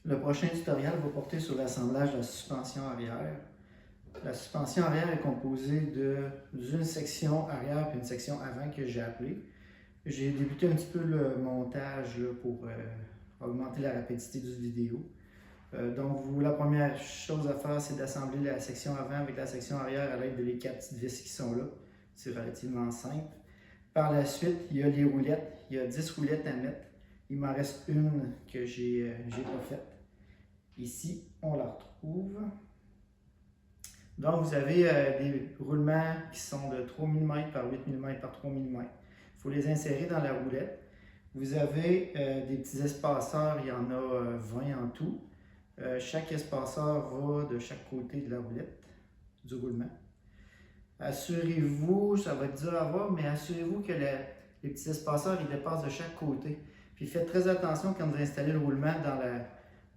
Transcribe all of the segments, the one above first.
Le prochain tutoriel va porter sur l'assemblage de la suspension arrière. La suspension arrière est composée d'une section arrière et une section avant que j'ai appelée. J'ai débuté un petit peu le montage là, pour augmenter la rapidité du vidéo. Donc, la première chose à faire, c'est d'assembler la section avant avec la section arrière à l'aide des 4 petites vis qui sont là. C'est relativement simple. Par la suite, il y a les roulettes. Il y a 10 roulettes à mettre. Il m'en reste une que j'ai pas faite. Ici, on la retrouve. Donc, vous avez des roulements qui sont de 3 mm par 8 mm par 3 mm. Il faut les insérer dans la roulette. Vous avez des petits espaceurs, il y en a 20 en tout. Chaque espaceur va de chaque côté de la roulette, du roulement. Assurez-vous, ça va être dur à voir, mais assurez-vous que les petits espaceurs ils dépassent de chaque côté. Puis faites très attention quand vous installez le roulement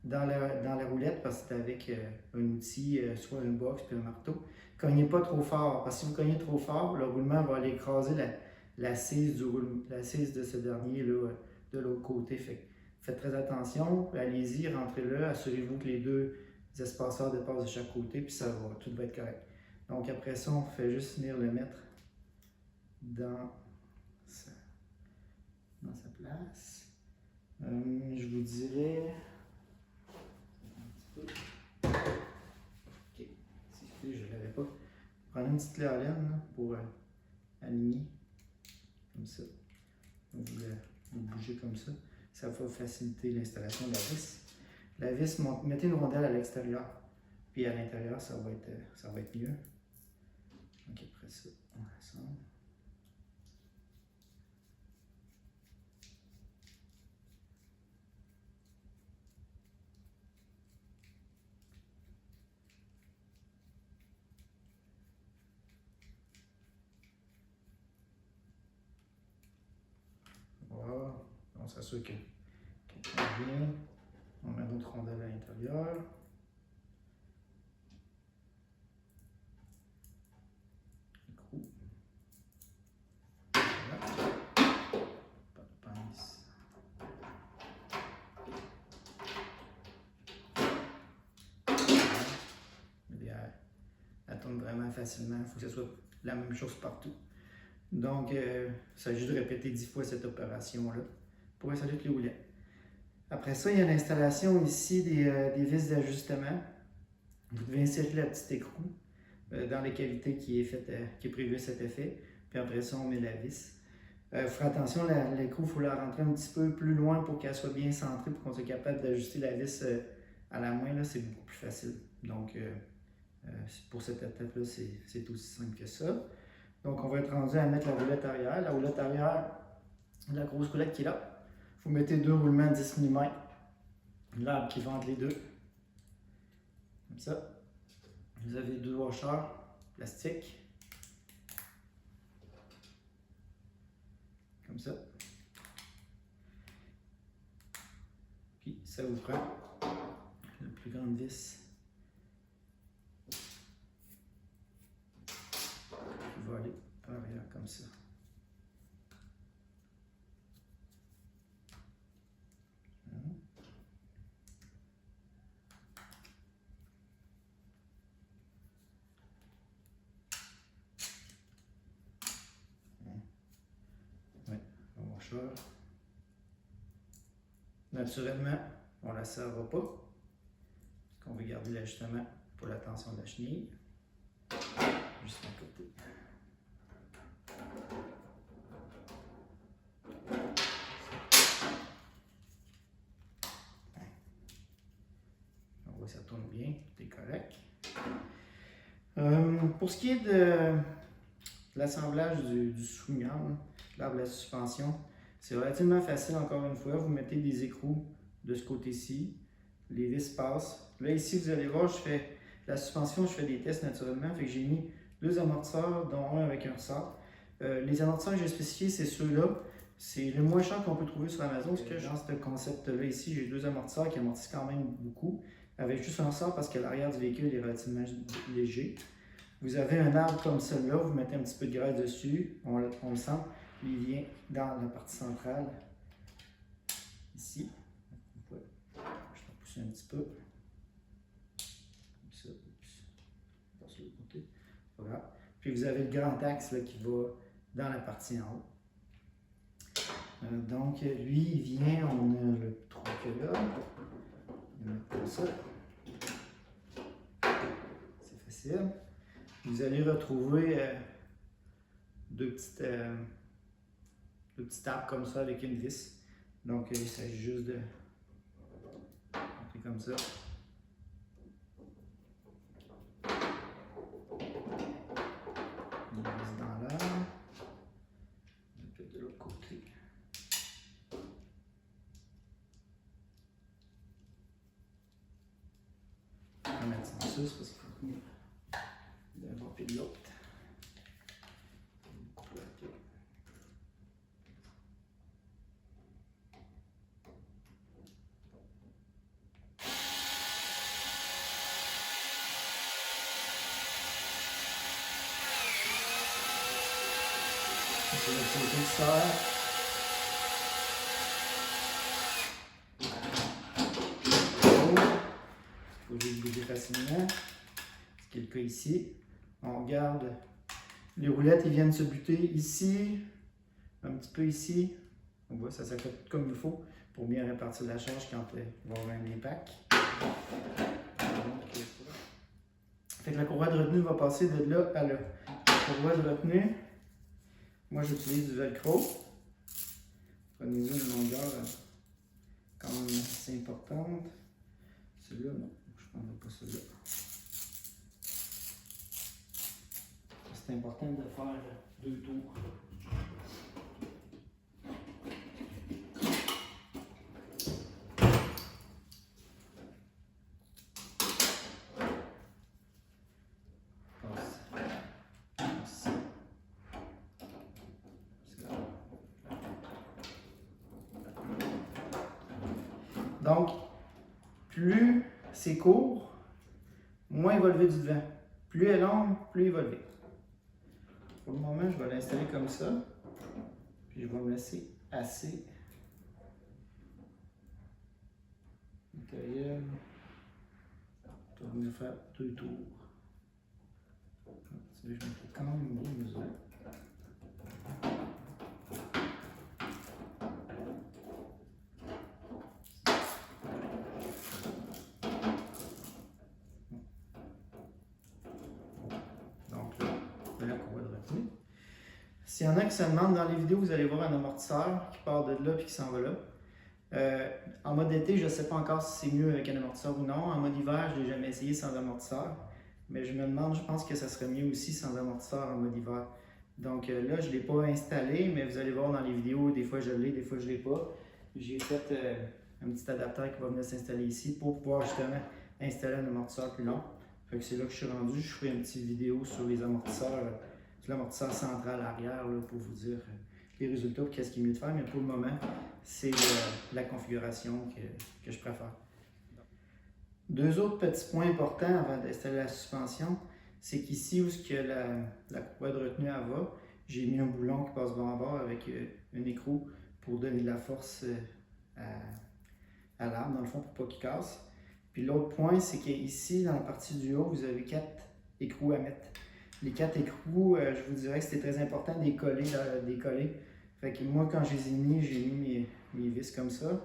dans la roulette, parce que c'est avec un outil, soit un box puis un marteau. Cognez pas trop fort, parce que si vous cognez trop fort, le roulement va aller écraser l'assise de ce dernier là, de l'autre côté. Faites très attention, allez-y, rentrez-le, assurez-vous que les deux espaceurs dépassent de chaque côté, puis tout va être correct. Donc après ça, on fait juste venir le mettre dans sa place. Je vous dirais... Ok, si je ne l'avais pas. Prenez une petite clé à laine pour aligner, comme ça. Vous bougez comme ça. Ça va faciliter l'installation de la vis. La vis, mettez une rondelle à l'extérieur, puis à l'intérieur, ça va être mieux. Donc après ça, on rassemble. Voilà, on s'assure qu'elle est bien. On met notre rondelle à l'intérieur. Écrou. Voilà. Pas de pince. Elle tourne vraiment facilement. Il faut que ce soit la même chose partout. Donc, il s'agit de répéter 10 fois cette opération-là pour installer toutes les roulettes. Après ça, il y a l'installation ici des vis d'ajustement. Vous devez insérer la petite écrou dans la cavité qui est prévue à cet effet. Puis après ça, on met la vis. Faire attention, l'écrou, il faut la rentrer un petit peu plus loin pour qu'elle soit bien centrée, pour qu'on soit capable d'ajuster la vis à la main. C'est beaucoup plus facile. Donc, pour cette étape-là, c'est aussi simple que ça. Donc, on va être rendu à mettre la roulette arrière. La roulette arrière, la grosse roulette qui est là. Vous mettez 2 roulements de 10 mm. L'arbre qui va entre les deux. Comme ça. Vous avez 2 washers plastiques. Comme ça. Puis, ça vous prend la plus grande vis. Qui va aller par arrière comme ça. Naturellement, on ne la serrera pas, parce qu'on veut garder l'ajustement pour la tension de la chenille. Juste d'un côté. On voit que ça tourne bien, tout est correct. Pour ce qui est de l'assemblage du sous-gamme, l'arbre de la suspension, c'est relativement facile encore une fois. Vous mettez des écrous de ce côté-ci, les vis passent. Là ici, vous allez voir, je fais la suspension, je fais des tests naturellement. Fait que j'ai mis 2 amortisseurs, dont un avec un ressort. Les amortisseurs que j'ai spécifiés, c'est ceux-là. C'est le moins cher qu'on peut trouver sur Amazon. Parce que dans ce concept-là ici, j'ai 2 amortisseurs qui amortissent quand même beaucoup, avec juste un ressort parce que l'arrière du véhicule est relativement léger. Vous avez un arbre comme celui-là, vous mettez un petit peu de graisse dessus, on le sent. Il vient dans la partie centrale, ici. Je vais pousser un petit peu. Comme ça. Oups. On passe de l'autre côté. Pas grave. Puis vous avez le grand axe là, qui va dans la partie en haut. Donc lui, il vient, on a le trou que là. On va mettre comme ça. C'est facile. Vous allez retrouver deux petites arbres comme ça avec une vis. Donc il s'agit juste de monter comme ça. Une vis dans l'arbre. Peut-être de l'autre côté. On va mettre ça en sus parce qu'il faut tenir d'un bord et de l'autre. C'est le côté qui sort. Il faut juste bouger facilement. Ce qui est le cas ici. On regarde. Les roulettes, ils viennent se buter ici, un petit peu ici. On voit, ça s'accroche comme il faut pour bien répartir la charge quand il va y avoir un impact. Fait que la courroie de retenue va passer de là à là. La courroie de retenue, moi j'utilise du velcro. Prenez-en une longueur quand même assez importante. Celui-là, non, je ne prendrai pas celui-là. C'est important de faire 2 tours. Donc, plus c'est court, moins il va lever du devant. Plus elle est longue, plus il va lever. Pour le moment, je vais l'installer comme ça. Puis je vais me laisser assez matériel. Je vais venir faire 2 tours. Je vais quand même bien mesurer. S'il y en a qui se demandent dans les vidéos, vous allez voir un amortisseur qui part de là et qui s'en va là. En mode été, je ne sais pas encore si c'est mieux avec un amortisseur ou non. En mode hiver, je ne l'ai jamais essayé sans amortisseur. Mais je me demande, je pense que ça serait mieux aussi sans amortisseur en mode hiver. Donc là, je ne l'ai pas installé, mais vous allez voir dans les vidéos, des fois je l'ai, des fois je ne l'ai pas. J'ai fait un petit adaptateur qui va venir s'installer ici pour pouvoir justement installer un amortisseur plus long. Fait que c'est là que je suis rendu. Je ferai une petite vidéo sur les amortisseurs. L'amortisseur central arrière là, pour vous dire les résultats, qu'est-ce qui est mieux de faire, mais pour le moment, c'est la configuration que je préfère. 2 autres petits points importants avant d'installer la suspension, c'est qu'ici où la courroie de retenue va, j'ai mis un boulon qui passe bord en bord avec un écrou pour donner de la force à l'arbre, dans le fond, pour pas qu'il casse. Puis l'autre point, c'est qu'ici, dans la partie du haut, vous avez 4 écrous à mettre. Les 4 écrous, je vous dirais que c'était très important de les coller. Fait que moi, quand je les ai mis, j'ai mis mes vis comme ça.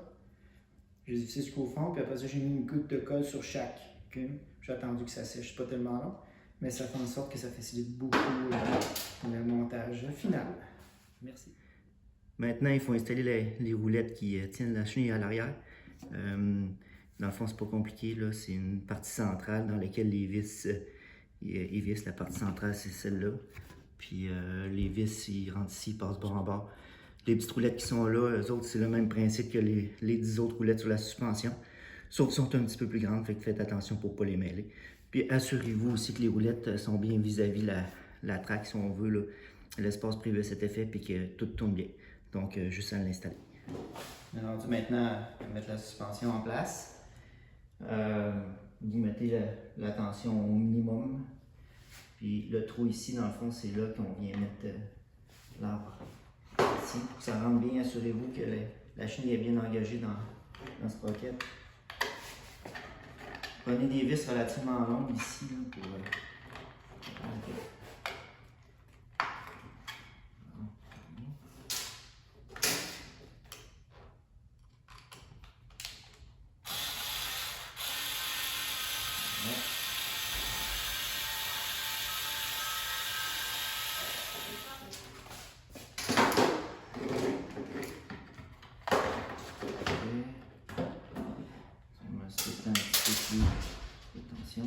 Je les ai vissés jusqu'au fond, puis après ça, j'ai mis une goutte de colle sur chaque. J'ai attendu que ça sèche, pas tellement long, mais ça fait en sorte que ça facilite beaucoup le montage final. Merci. Maintenant, il faut installer les roulettes qui tiennent la chenille à l'arrière. Dans le fond, c'est pas compliqué. C'est une partie centrale dans laquelle les vis ils vissent. La partie centrale, c'est celle-là. Puis les vis, ils rentrent ici, ils passent bord en bord. Les petites roulettes qui sont là, eux autres, c'est le même principe que les 10 autres roulettes sur la suspension. Sauf qu'elles sont un petit peu plus grandes, fait que faites attention pour ne pas les mêler. Puis assurez-vous aussi que les roulettes sont bien vis-à-vis la traque, si on veut, l'espace privé à cet effet, puis que tout tourne bien. Donc, juste à l'installer. On est rendu maintenant à mettre la suspension en place. Vous mettez la tension au minimum. Puis le trou ici, dans le fond, c'est là qu'on vient mettre l'arbre. Ici, pour que ça rentre bien, assurez-vous que la chenille est bien engagée dans ce pocket. Prenez des vis relativement longues ici là, pour. C'est un petit peu plus attention.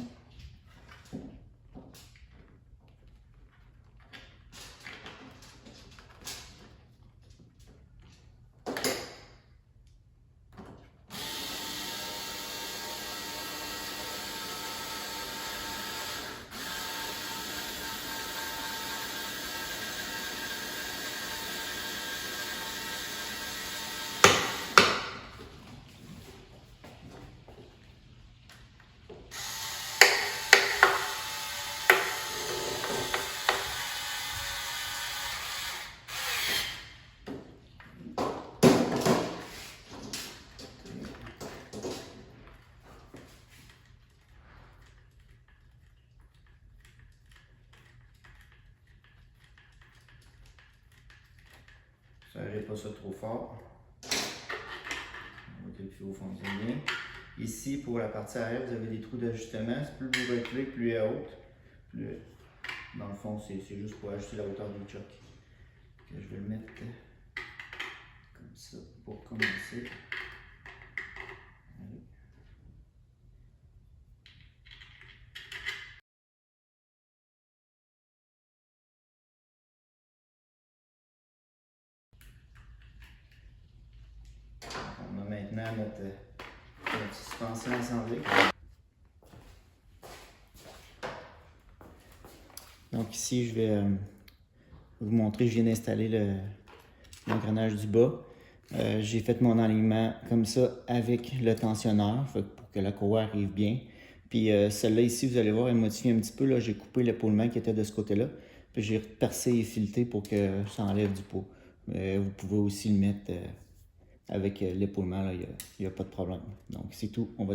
Serrez pas ça trop fort. On voit que le pivot fonctionne bien. Ici, pour la partie arrière, vous avez des trous d'ajustement. Plus vous reculez, plus elle est haute. Plus, dans le fond, c'est juste pour ajuster la hauteur du choc. Je vais le mettre comme ça pour commencer. Allez. On a maintenant notre suspension assemblée. Donc ici, je vais vous montrer, je viens d'installer l'engrenage du bas. J'ai fait mon alignement comme ça avec le tensionneur pour que la courroie arrive bien. Puis celle-là ici, vous allez voir, elle modifie un petit peu. J'ai coupé l'épaulement qui était de ce côté-là. Puis j'ai percé et fileté pour que ça enlève du poids. Vous pouvez aussi le mettre avec l'épaulement, il n'y a pas de problème. Donc c'est tout. On va